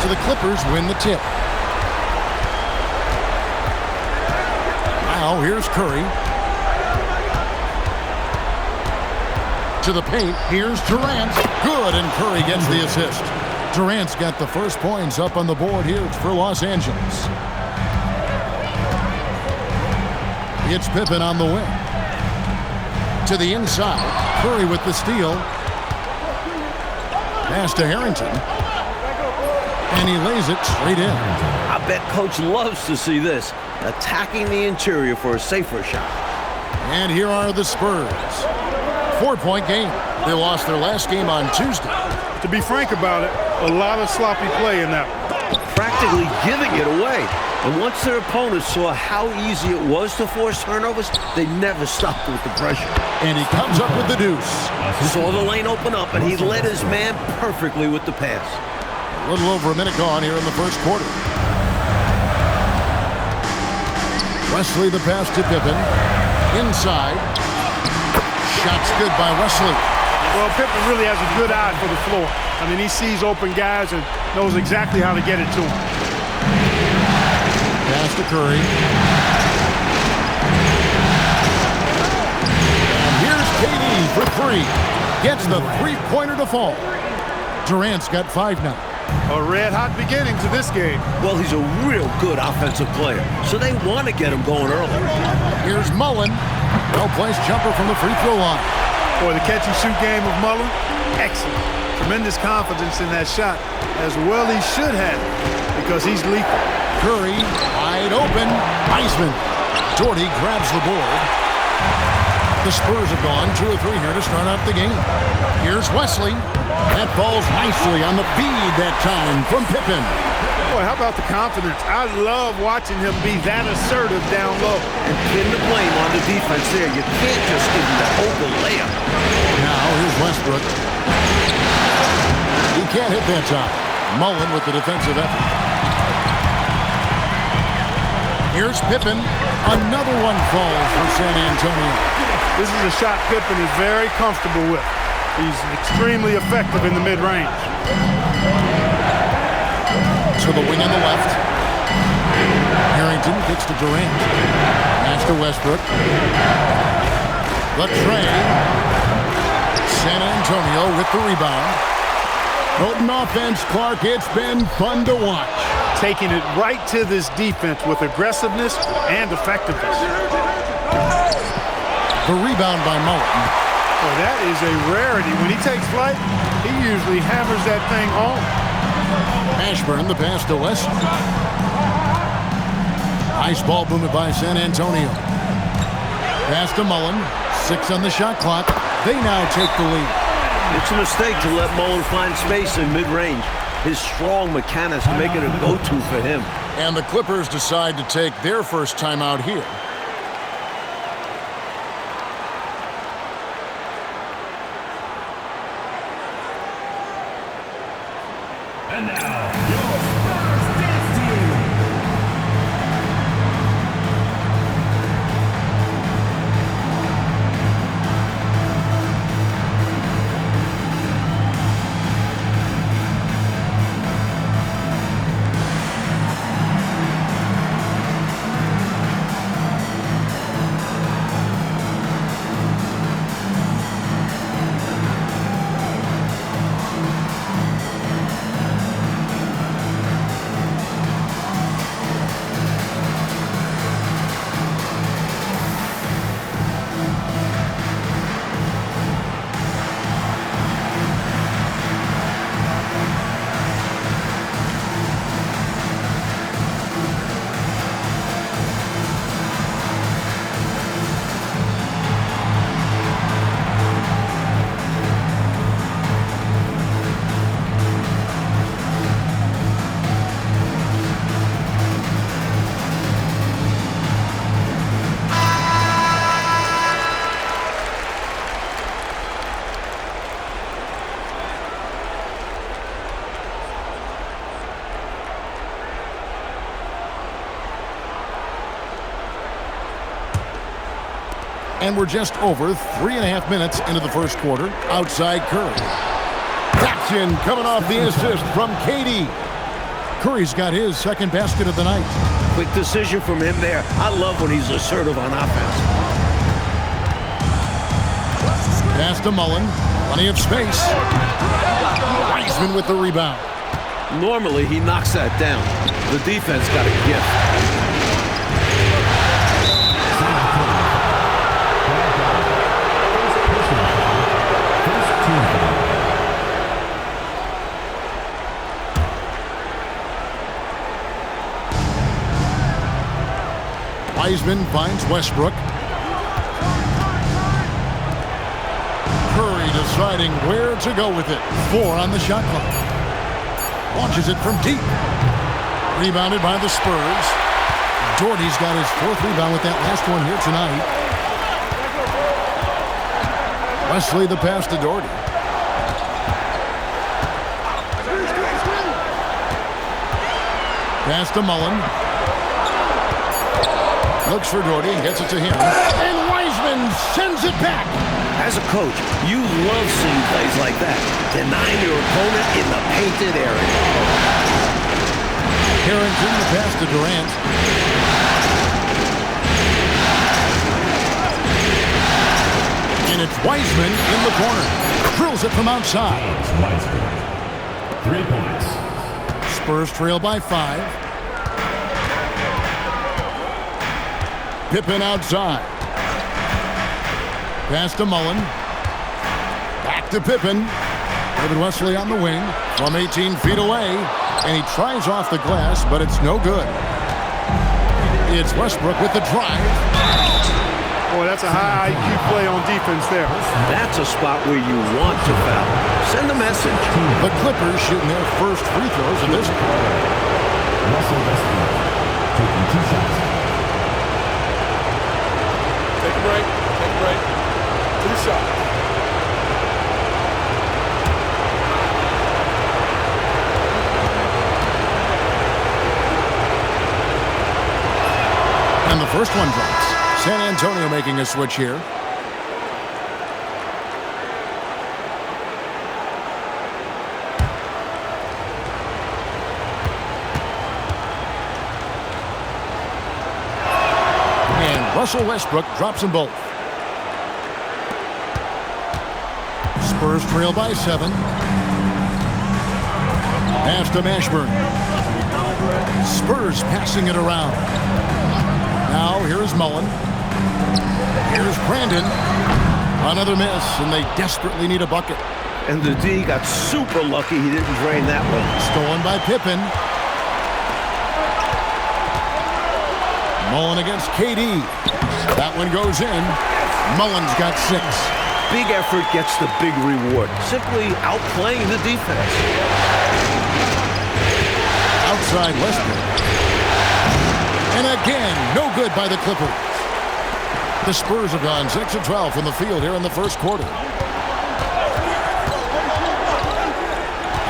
So the Clippers win the tip. Now here's Curry. To the paint. Here's Durant. Good, and Curry gets the assist. Durant's got the first points up on the board here for Los Angeles. It's Pippen on the wing. To the inside. Curry with the steal. Pass to Harrington. And he lays it straight in. I bet Coach loves to see this. Attacking the interior for a safer shot. And here are the Spurs. 4-point game. They lost their last game on Tuesday. To be frank about it, a lot of sloppy play in that one. Practically giving it away. And once their opponents saw how easy it was to force turnovers, they never stopped with the pressure. And he comes up with the deuce. Saw the lane open up, and he led his man perfectly with the pass. A little over a minute gone here in the first quarter. Wesley the pass to Pippen. Inside. Shot's good by Wesley. Well, Pippen really has a good eye for the floor. I mean, he sees open guys and knows exactly how to get it to them. Pass to Curry. And here's KD for three. Gets the three-pointer to fall. Durant's got 5 now. A red-hot beginning to this game. Well, he's a real good offensive player, so they want to get him going early. Here's Mullen. Well-placed jumper from the free throw line. Boy, the catch-and-shoot game of Mullen, excellent. Tremendous confidence in that shot, as well he should have, because he's lethal. Curry, wide open. Iceman. Doherty grabs the board. The Spurs have gone 2 or 3 here to start out the game. Here's Wesley. That falls nicely on the feed that time from Pippen. Boy, how about the confidence? I love watching him be that assertive down low. And pin the blame on the defense there. You can't just give him that open layup. Now here's Westbrook. He can't hit that time. Mullen with the defensive effort. Here's Pippen. Another one falls for San Antonio. This is a shot Pippen is very comfortable with. He's extremely effective in the mid-range. To the wing on the left. Harrington kicks to Durant. Pass to Westbrook. The tray. San Antonio with the rebound. Hilton offense, Clark. It's been fun to watch. Taking it right to this defense with aggressiveness and effectiveness. The rebound by Mullen. Boy, that is a rarity. When he takes flight, he usually hammers that thing home. Ashburn, the pass to West. Nice ball movement by San Antonio. Pass to Mullen. 6 on the shot clock. They now take the lead. It's a mistake to let Mullen find space in mid-range. His strong mechanics make it a go-to for him. And the Clippers decide to take their first timeout here. And now, your Spurs dance team. And we're just over 3.5 minutes into the first quarter. Outside Curry. Jackson coming off the assist from KD. Curry's got his second basket of the night. Quick decision from him there. I love when he's assertive on offense. Pass to Mullen. Plenty of space. Wiseman with the rebound. Normally, he knocks that down. The defense got a gift. Wiseman finds Westbrook. Curry deciding where to go with it. 4 on the shot clock. Launches it from deep. Rebounded by the Spurs. Doherty's got his 4th rebound with that last one here tonight. Wesley the pass to Doherty. Pass to Mullen. Looks for Doherty and gets it to him. And Wiseman sends it back. As a coach, you love seeing plays like that. Denying your opponent in the painted area. Harrington the pass to Durant. And it's Wiseman in the corner. Drills it from outside. Wiseman. 3 points. Spurs trail by 5. Pippen outside. Pass to Mullen. Back to Pippen. David Wesley on the wing from 18 feet away. And he tries off the glass, but it's no good. It's Westbrook with the drive. Boy, that's a high IQ play on defense there. That's a spot where you want to foul. Send a message. The Clippers shooting their first free throws in this quarter. Russell Westbrook taking 2 shots. Take a break. Take a break. 2 shots. And the first one drops. San Antonio making a switch here. And Russell Westbrook drops them both. Spurs trail by 7. Pass to Mashburn. Spurs passing it around. Now here's Mullen. Here's Brandon. Another miss, and they desperately need a bucket. And the D got super lucky he didn't drain that one. Stolen by Pippen. Mullen against KD. That one goes in. Mullen's got 6. Big effort gets the big reward. Simply outplaying the defense. Outside Westbrook. And again, no good by the Clippers. The Spurs have gone 6 of 12 from the field here in the first quarter.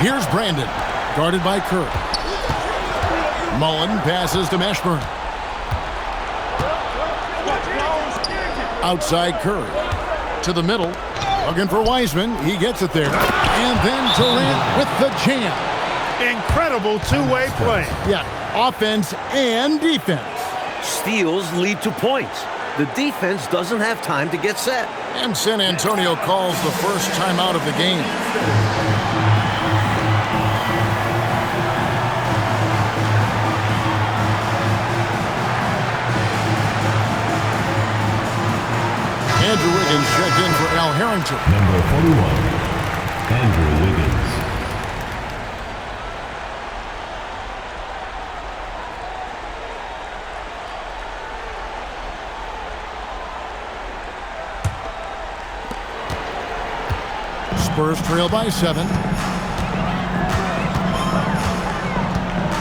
Here's Brandon, guarded by Kerr. Mullen passes to Mashburn. Outside Kerr. To the middle. Looking for Wiseman. He gets it there. And then Durant with the jam. Incredible two-way play. Yeah, offense and defense. Steals lead to points. The defense doesn't have time to get set. And San Antonio calls the first timeout of the game. Andrew Wiggins checked in for Al Harrington. Number 41, Andrew Wiggins. Spurs trail by 7.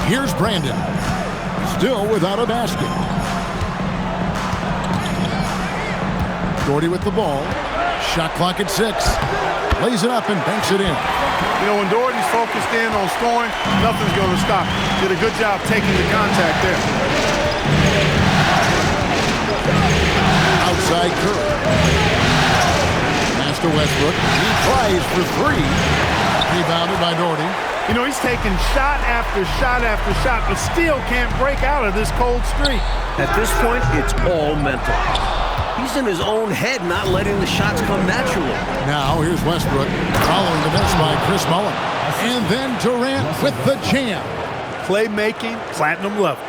Here's Brandon. Still without a basket. Doherty with the ball. Shot clock at 6. Lays it up and banks it in. You know, when Doherty's focused in on scoring, nothing's going to stop. Did a good job taking the contact there. Outside Curry. Pass to Westbrook. He tries for 3. Rebounded by Doherty. You know, he's taking shot after shot after shot, but still can't break out of this cold streak. At this point, it's all mental. He's in his own head, not letting the shots come naturally. Now here's Westbrook following the miss by Chris Mullin. And then Durant with the jam. Playmaking, platinum level.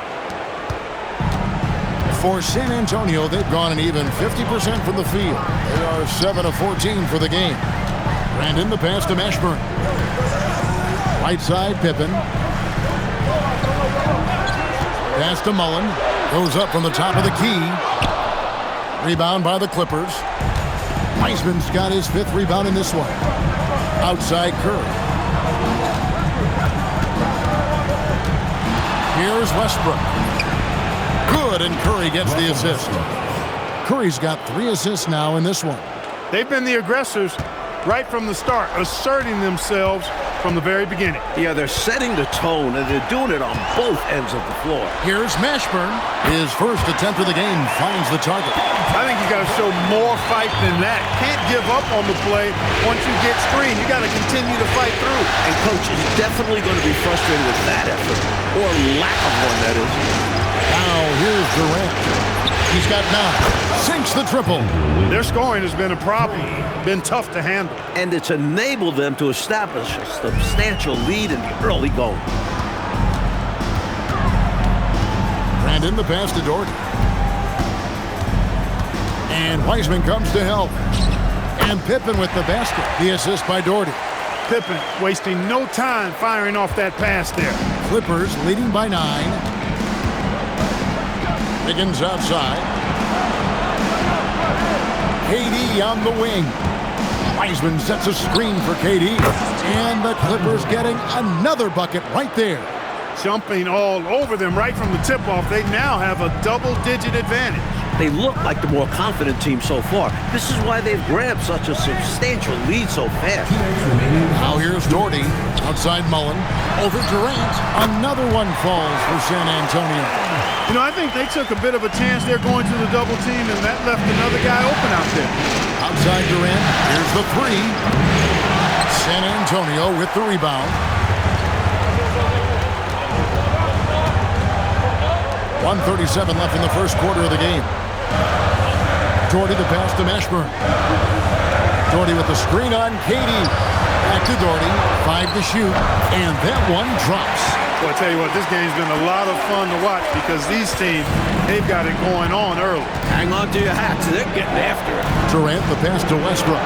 For San Antonio, they've gone an even 50% from the field. They are 7 of 14 for the game. Brandon, the pass to Mashburn. Right side, Pippen. Pass to Mullin. Goes up from the top of the key. Rebound by the Clippers. Wiseman's got his 5th rebound in this one. Outside Curry. Here's Westbrook. Good, and Curry gets the assist. Curry's got 3 assists now in this one. They've been the aggressors right from the start, asserting themselves from the very beginning. Yeah, they're setting the tone, and they're doing it on both ends of the floor. Here's Mashburn. His first attempt of the game finds the target. I think you got to show more fight than that. Can't give up on the play once you get screened. You got to continue to fight through. And Coach is definitely going to be frustrated with that effort, or lack of one, that is. Now here's Durant. He's got 9. Sinks the triple. Their scoring has been a problem. Been tough to handle. And it's enabled them to establish a substantial lead in the early going. Brandon, the pass to Doherty. And Wiseman comes to help. And Pippen with the basket. The assist by Doherty. Pippen wasting no time firing off that pass there. Clippers leading by 9. Higgins outside. KD on the wing. Wiseman sets a screen for KD. And the Clippers getting another bucket right there. Jumping all over them right from the tip-off. They now have a double-digit advantage. They look like the more confident team so far. This is why they've grabbed such a substantial lead so fast. Now here's Doherty. Outside Mullin. Over Durant. Another one falls for San Antonio. You know, I think they took a bit of a chance there going to the double team, and that left another guy open out there. Outside Durant. Here's the 3. San Antonio with the rebound. 1:37 left in the first quarter of the game. Doherty the pass to Mashburn. Doherty with the screen on KD. Back to Doherty. 5 to shoot. And that one drops. Well, I tell you what, this game's been a lot of fun to watch because these teams, they've got it going on early. Hang on to your hats. They're getting after it. Durant the pass to Westbrook.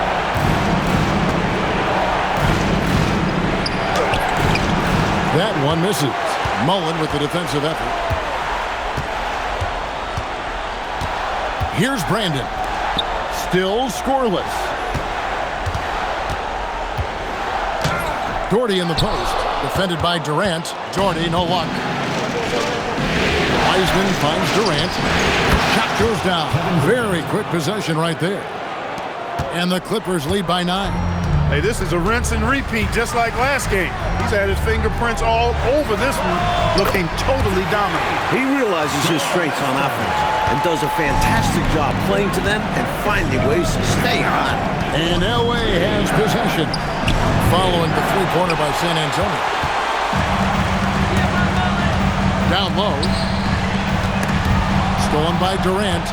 That one misses. Mullin with the defensive effort. Here's Brandon. Still scoreless. Doherty in the post. Defended by Durant. Doherty, no luck. Wiseman finds Durant. Shot goes down. Very quick possession right there. And the Clippers lead by 9. Hey, this is a rinse and repeat just like last game. He's had his fingerprints all over this one, looking totally dominant. He realizes his strengths on offense and does a fantastic job playing to them and finding ways to stay hot. And LA has possession. Following the 3-pointer by San Antonio. Down low. Stolen by Durant.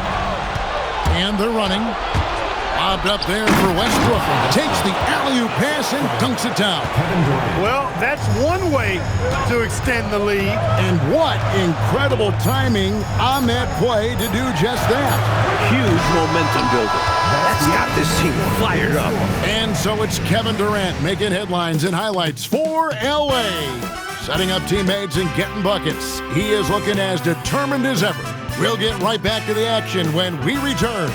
And they're running. Lobbed up there for Westbrook. Takes the alley-oop pass and dunks it down. Well, that's one way to extend the lead. And what incredible timing on that play to do just that. Huge momentum builder. That's got this team fired up. And so it's Kevin Durant making headlines and highlights for LA. Setting up teammates and getting buckets. He is looking as determined as ever. We'll get right back to the action when we return.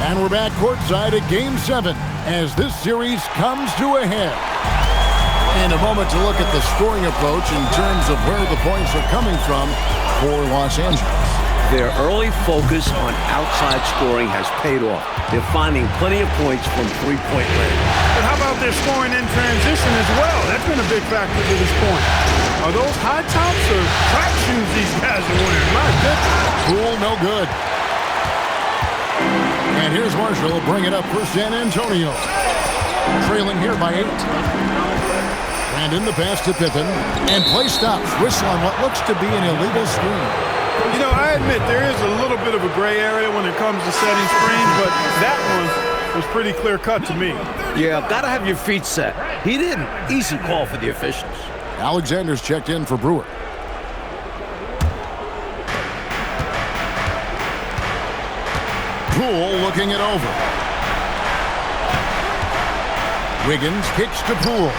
And we're back courtside at Game 7 as this series comes to a head. And a moment to look at the scoring approach in terms of where the points are coming from for Los Angeles. Their early focus on outside scoring has paid off. They're finding plenty of points from three-point range. But how about their scoring in transition as well? That's been a big factor to this point. Are those high tops or track shoes these guys are wearing? My goodness. Cool, no good. And here's Marshall will bring it up for San Antonio. Trailing here by 8. And in the pass to Pippen. And play stops. Whistle on what looks to be an illegal screen. You know, I admit there is a little bit of a gray area when it comes to setting screens, but that one was pretty clear-cut to me. Yeah, gotta have your feet set. He didn't. Easy call for the officials. Alexander's checked in for Brewer. Poole looking it over. Wiggins kicks to Poole.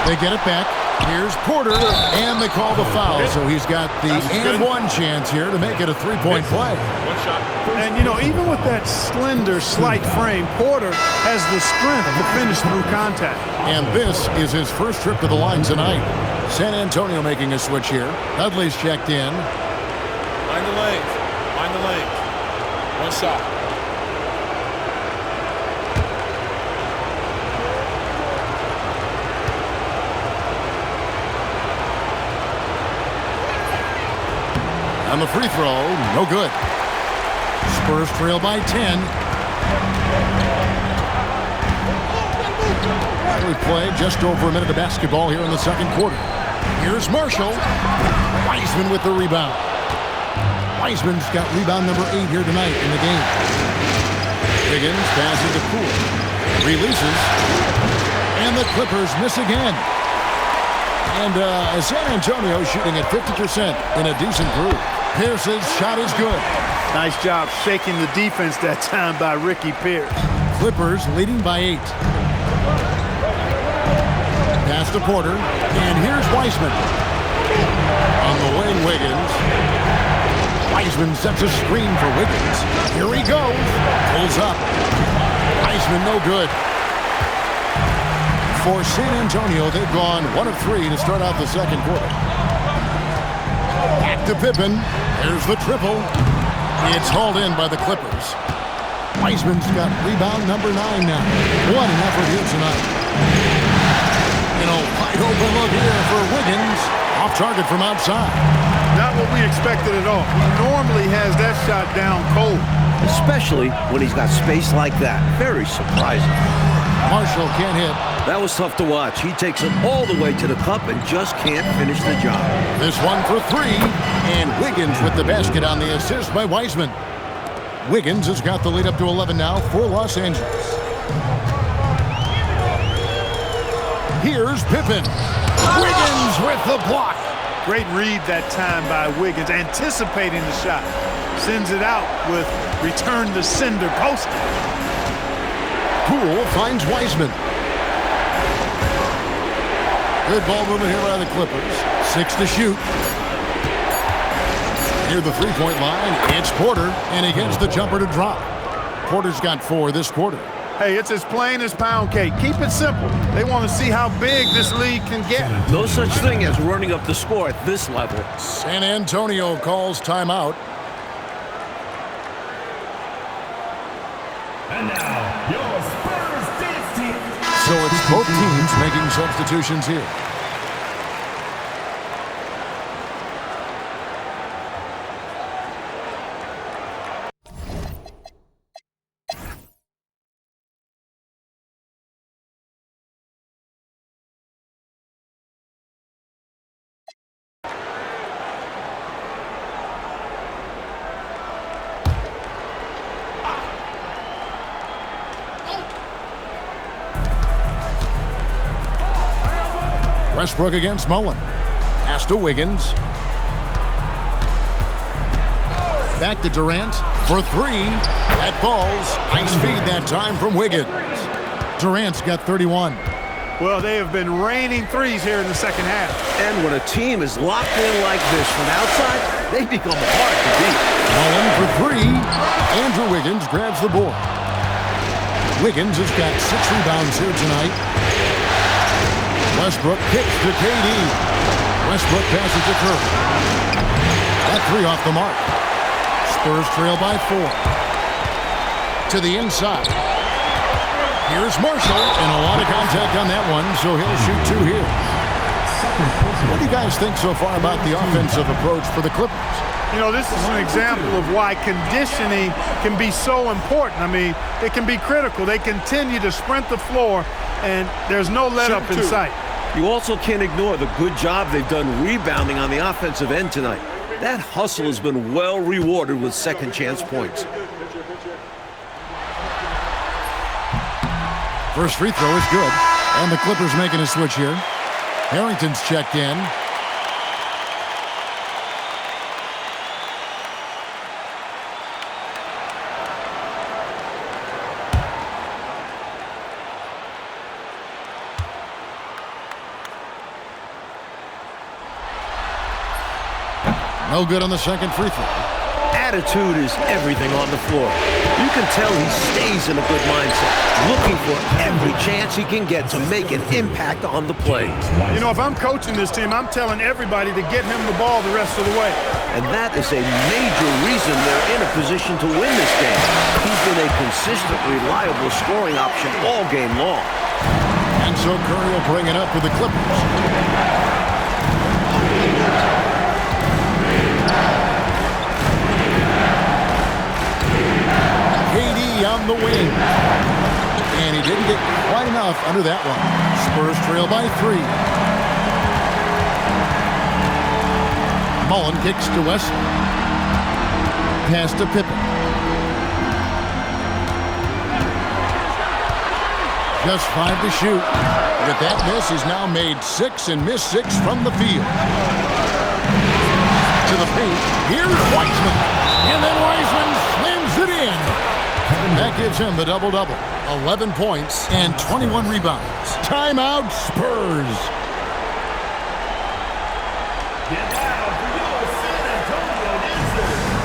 They get it back. Here's Porter, and they call the foul, so he's got the and one chance here to make it a three-point play. One shot. And, you know, even with that slender, slight frame, Porter has the strength to finish through contact. And this is his first trip to the line tonight. San Antonio making a switch here. Dudley's checked in. Mind the lane. Mind the lane. One shot. On the free throw, no good. Spurs trail by 10. We play just over a minute of basketball here in the second quarter. Here's Marshall. Wiseman with the rebound. Wiseman's got rebound number 8 here tonight in the game. Higgins passes to Poole. Releases. And the Clippers miss again. And San Antonio shooting at 50% in a decent groove. Pierce's shot is good. Nice job shaking the defense that time by Ricky Pierce. Clippers leading by 8. Pass to Porter, and here's Wiseman. On the wing, Wiggins. Wiseman sets a screen for Wiggins. Here he goes. Pulls up. Wiseman no good. For San Antonio, they've gone 1 of 3 to start out the second quarter. Back to Pippen. There's the triple. It's hauled in by the Clippers. Wiseman's got rebound number 9 now. What an effort here tonight. You know, wide open look here for Wiggins. Off target from outside. Not what we expected at all. He normally has that shot down cold. Especially when he's got space like that. Very surprising. Marshall can't hit. That was tough to watch. He takes it all the way to the cup and just can't finish the job. This one for 3, and Wiggins with the basket on the assist by Wiseman. Wiggins has got the lead up to 11 now for Los Angeles. Here's Pippen. Wiggins with the block. Great read that time by Wiggins, anticipating the shot. Sends it out with return the sender posted. Poole finds Wiseman. Good ball movement here by the Clippers. 6 to shoot. Near the three-point line, it's Porter, and he gets the jumper to drop. Porter's got 4 this quarter. Hey, it's as plain as pound cake. Keep it simple. They want to see how big this league can get. No such thing as running up the score at this level. San Antonio calls timeout. And now, your Spurs dance team. So it's both teams making substitutions here. Westbrook against Mullen. Pass to Wiggins. Back to Durant for 3. That falls. Nice feed that time from Wiggins. Durant's got 31. Well, they have been raining threes here in the second half. And when a team is locked in like this from outside, they become hard to beat. Mullen for 3. Andrew Wiggins grabs the board. Wiggins has got 6 rebounds here tonight. Westbrook kicks to KD. Westbrook passes to Curry. That 3 off the mark. Spurs trail by 4. To the inside. Here's Marshall, and a lot of contact on that one, so he'll shoot two here. What do you guys think so far about the offensive approach for the Clippers? You know, this is an example of why conditioning can be so important. I mean, it can be critical. They continue to sprint the floor, and there's no let-up in sight. You also can't ignore the good job they've done rebounding on the offensive end tonight. That hustle has been well rewarded with second chance points. First free throw is good, and the Clippers making a switch here. Harrington's checked in. No good on the second free throw. Attitude is everything on the floor. You can tell he stays in a good mindset, looking for every chance he can get to make an impact on the play. You know, if I'm coaching this team, I'm telling everybody to get him the ball the rest of the way. And that is a major reason they're in a position to win this game. He's been a consistent, reliable scoring option all game long. And so Curry will bring it up with the Clippers. On the wing. And he didn't get quite enough under that one. Spurs trail by 3. Mullen kicks to Wesley. Pass to Pippen. Just 5 to shoot. With that miss, he's now made 6 and missed 6 from the field. To the paint. Here's Wiseman. And then Wiseman slams it in. That gives him the double-double. 11 points and 21 rebounds. Timeout, Spurs. Get loud for your San Antonio dancers.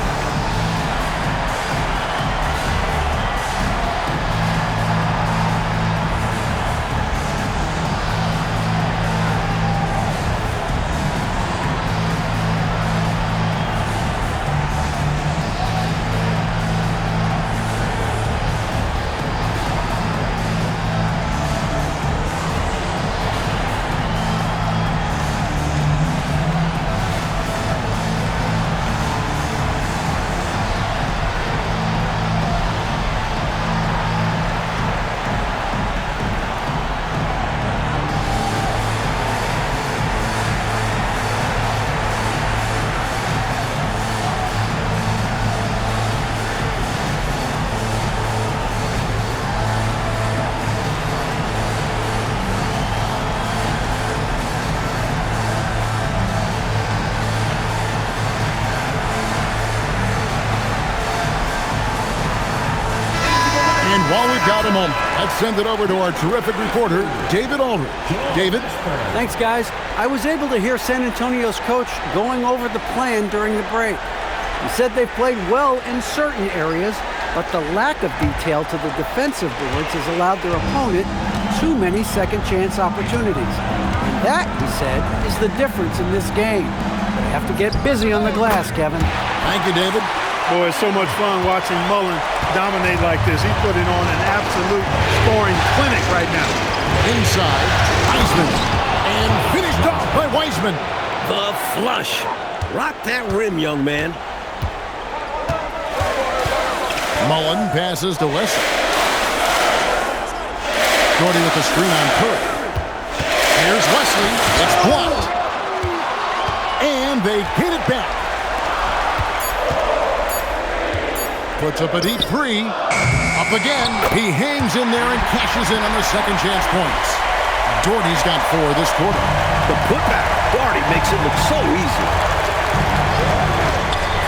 While we've got a moment, let's send it over to our terrific reporter, David Aldridge. David? Thanks, guys. I was able to hear San Antonio's coach going over the plan during the break. He said they've played well in certain areas, but the lack of detail to the defensive boards has allowed their opponent too many second-chance opportunities. And that, he said, is the difference in this game. They have to get busy on the glass, Kevin. Thank you, David. Boy, it's so much fun watching Mullen dominate like this. He's putting on an absolute scoring clinic right now. Inside, Wiseman. And finished off by Wiseman. The flush. Rock that rim, young man. Mullen passes to Wesley. Gordy with the screen on Curry. Here's Wesley. It's blocked. And they get it back. Puts up a deep 3. Up again. He hangs in there and cashes in on the second chance points. Doherty's got 4 this quarter. The putback. Doherty makes it look so easy.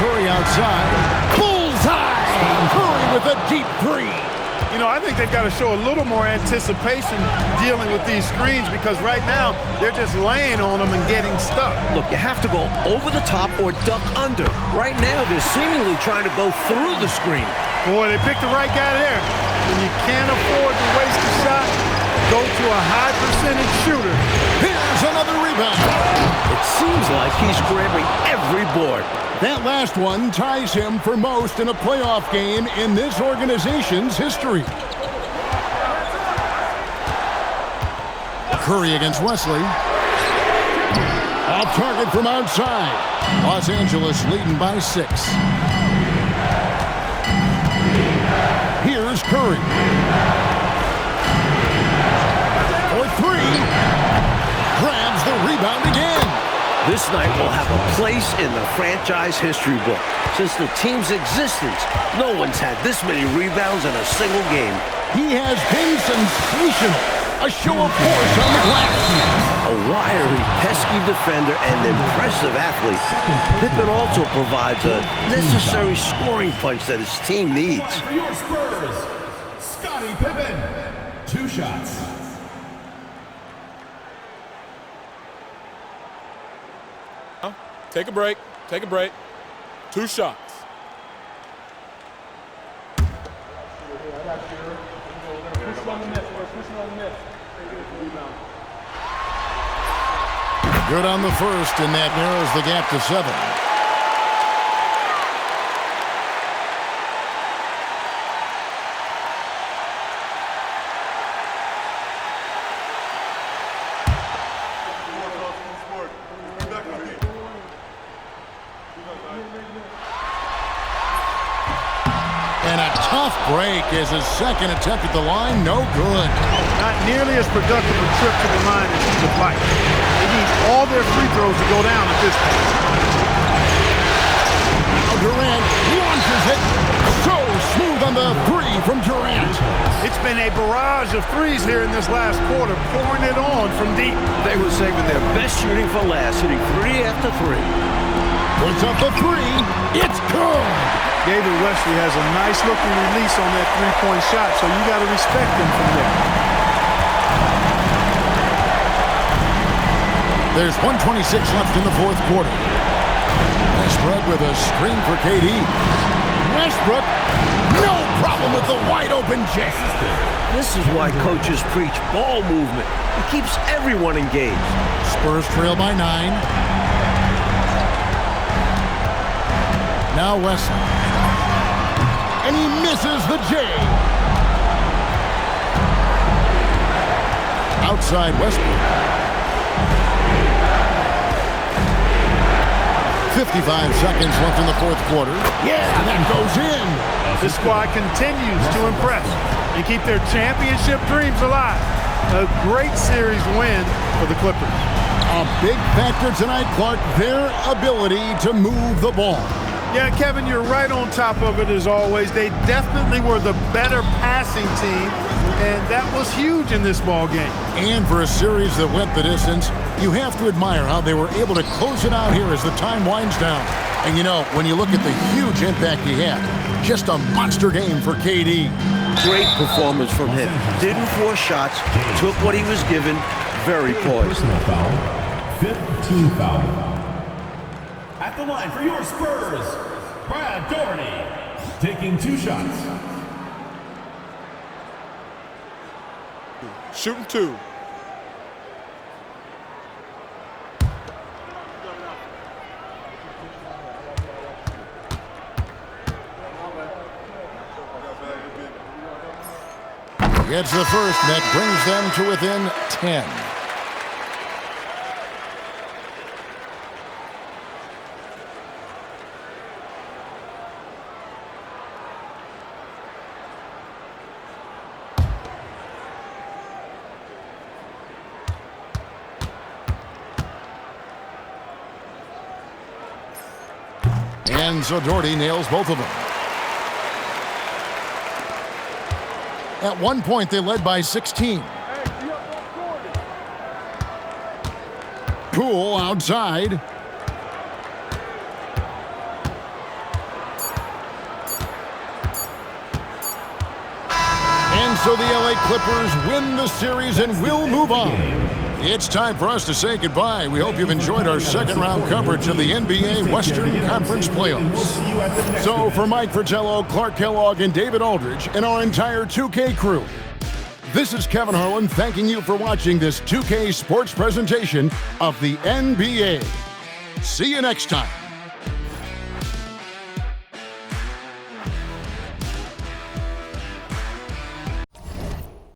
Curry outside. Bullseye! Curry with a deep 3. You know, I think they've got to show a little more anticipation dealing with these screens because right now they're just laying on them and getting stuck. Look, you have to go over the top or duck under. Right now, they're seemingly trying to go through the screen. Boy, they picked the right guy there. When you can't afford to waste a shot, go to a high percentage shooter. Here's another rebound. It seems like he's grabbing every board. That last one ties him for most in a playoff game in this organization's history. Curry against Wesley. Off target from outside. Los Angeles leading by 6. Here's Curry. For 3. Grabs the rebound again. This night will have a place in the franchise history book. Since the team's existence, no one's had this many rebounds in a single game. He has been sensational. A show of force on the glass. A wiry, pesky defender and impressive athlete, Pippen also provides a necessary scoring punch that his team needs. For your Spurs, Scottie Pippen. 2 shots. Take a break. Take a break. 2 shots. Good on the first, and that narrows the gap to 7. And a tough break is his second attempt at the line. No good. Not nearly as productive a trip to the line as he would like. They need all their free throws to go down at this point. Now Durant launches it. So smooth on the 3 from Durant. It's been a barrage of threes here in this last quarter, pouring it on from deep. They were saving their best shooting for last, hitting 3 after 3. Puts up the 3. It's good. David Wesley has a nice-looking release on that three-point shot, so you got to respect him from there. There's 1:26 left in the 4th quarter. Westbrook with a screen for KD. Westbrook, no problem with the wide-open jam. This is why coaches preach ball movement. It keeps everyone engaged. Spurs trail by 9. Now Wesley. And he misses the J. Outside Westbrook. 55 seconds left in the 4th quarter. Yeah, that goes in. This squad continues to impress and keep their championship dreams alive. A great series win for the Clippers. A big factor tonight, Clark, their ability to move the ball. Yeah, Kevin, you're right on top of it as always. They definitely were the better passing team, and that was huge in this ball game. And for a series that went the distance, you have to admire how they were able to close it out here as the time winds down. And you know, when you look at the huge impact he had, just a monster game for KD. Great performance from him. Didn't force shots, took what he was given, very poised. Personal foul. 5th team foul. At the line for your Spurs, Brad Doherty, taking 2 shots. Shooting 2. Gets the first, and that brings them to within 10. And so Doherty nails both of them. At one point, they led by 16. Poole outside. And so the LA Clippers win the series and will move on. It's time for us to say goodbye. We hope you've enjoyed our second-round coverage of the NBA Western Conference Playoffs. So for Mike Fratello, Clark Kellogg, and David Aldridge, and our entire 2K crew, this is Kevin Harlan thanking you for watching this 2K Sports presentation of the NBA. See you next time.